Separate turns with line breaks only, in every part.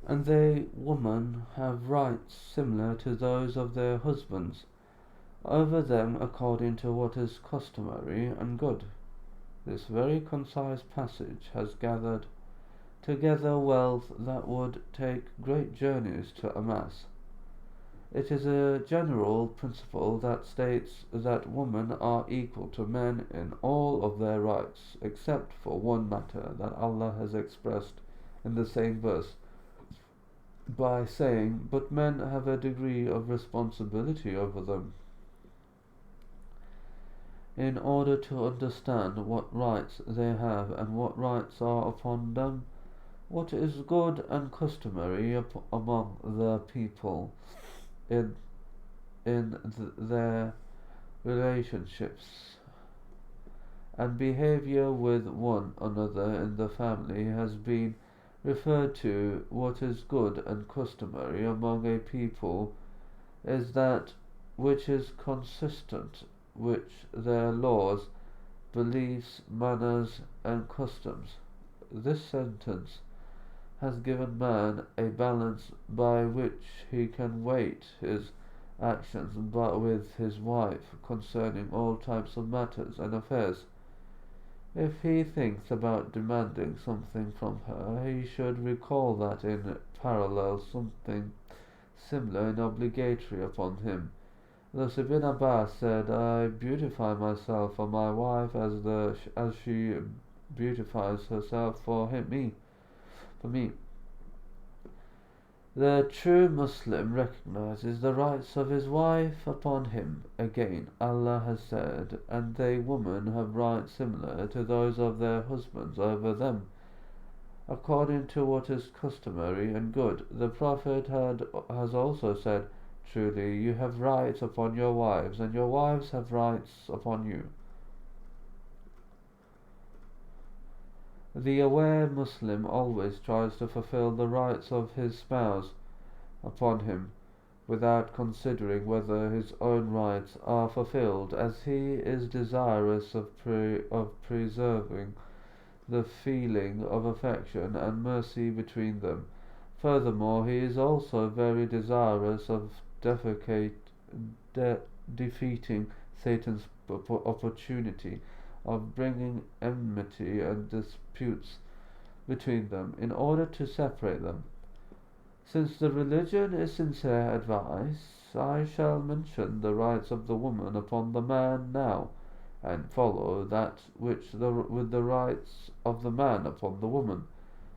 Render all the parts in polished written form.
And they, women, have rights similar to those of their husbands over them according to what is customary and good. This very concise passage has gathered together wealth that would take great journeys to amass. It is a general principle that states that women are equal to men in all of their rights, except for one matter that Allah has expressed in the same verse by saying, "But men have a degree of responsibility over them." In order to understand what rights they have and what rights are upon them, what is good and customary among the people in their relationships and behavior with one another in the family has been referred to. What is good and customary among a people is that which is consistent with their laws, beliefs, manners, and customs. This sentence has given man a balance by which he can weight his actions but with his wife concerning all types of matters and affairs. If he thinks about demanding something from her, he should recall that in parallel something similar and obligatory upon him. Thus Ibn Abbas said, "I beautify myself for my wife as she beautifies herself for me." The true Muslim recognizes the rights of his wife upon him. Again, Allah has said, "And they, women, have rights similar to those of their husbands over them, according to what is customary and good." The Prophet has also said, "Truly, you have rights upon your wives, and your wives have rights upon you." The aware Muslim always tries to fulfill the rights of his spouse upon him, without considering whether his own rights are fulfilled, as he is desirous of preserving the feeling of affection and mercy between them. Furthermore, he is also very desirous of defeating Satan's opportunity of bringing enmity and disputes between them in order to separate them. Since the religion is sincere advice, I shall mention the rights of the woman upon the man now, and follow that with the rights of the man upon the woman.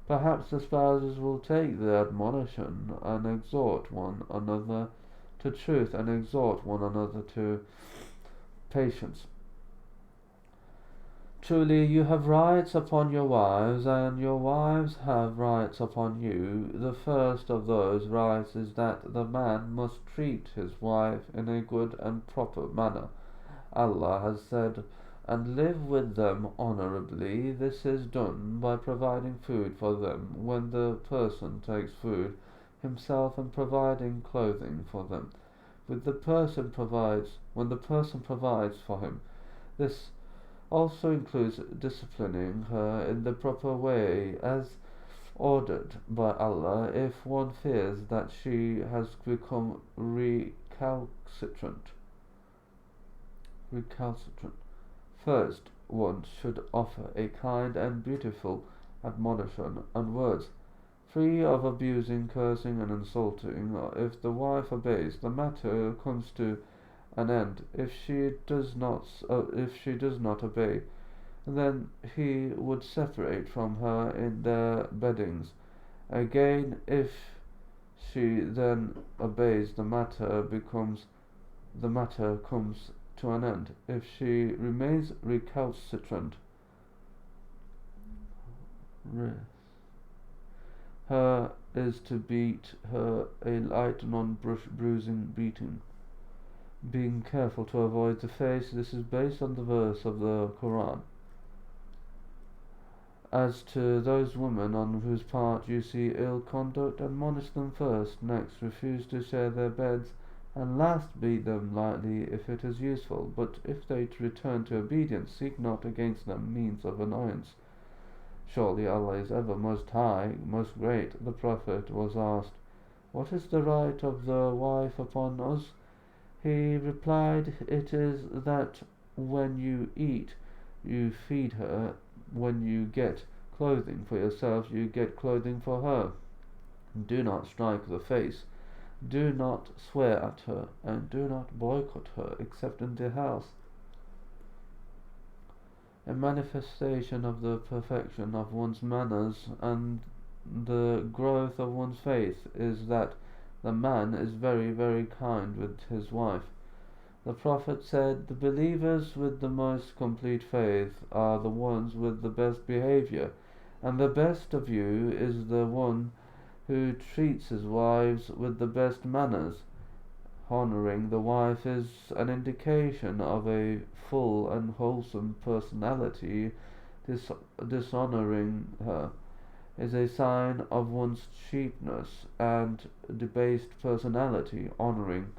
Perhaps the spouses will take the admonition and exhort one another to truth and exhort one another to patience. Truly, you have rights upon your wives, and your wives have rights upon you. The first of those rights is that the man must treat his wife in a good and proper manner. Allah has said, "And live with them honorably." This is done by providing food for them when the person takes food himself and providing clothing for them when the person provides for him. This also includes disciplining her in the proper way as ordered by Allah if one fears that she has become recalcitrant. First, one should offer a kind and beautiful admonition and words, free of abusing, cursing, and insulting. If the wife obeys, the matter comes to an end. If she does not obey, then he would separate from her in their beddings. Again, if she then obeys, the matter comes to an end. If she remains recalcitrant, her is to beat her a light non-bruising beating, being careful to avoid the face. This is based on the verse of the Quran. As to those women on whose part you see ill conduct, admonish them first, next refuse to share their beds, and last beat them lightly if it is useful. But if they return to obedience, seek not against them means of annoyance. Surely Allah is ever most high, most great. The Prophet was asked, what is the right of the wife upon us? He replied, it is that when you eat, you feed her. When you get clothing for yourself, you get clothing for her. Do not strike the face. Do not swear at her, and do not boycott her except in the house. A manifestation of the perfection of one's manners and the growth of one's faith is that the man is very, very kind with his wife. The Prophet said, the believers with the most complete faith are the ones with the best behavior, and the best of you is the one who treats his wives with the best manners. Honoring the wife is an indication of a full and wholesome personality. Dishonoring her is a sign of one's cheapness and debased personality. Honoring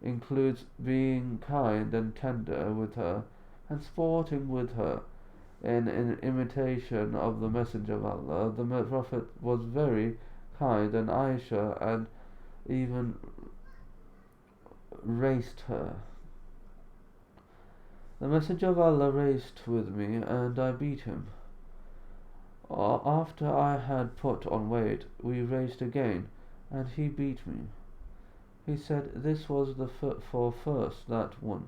includes being kind and tender with her and sporting with her. In imitation of the Messenger of Allah, the Prophet was very kind, and Aisha and even raced her. The Messenger of Allah raced with me, and I beat him. After I had put on weight, we raced again, and he beat me. He said, this was for that one.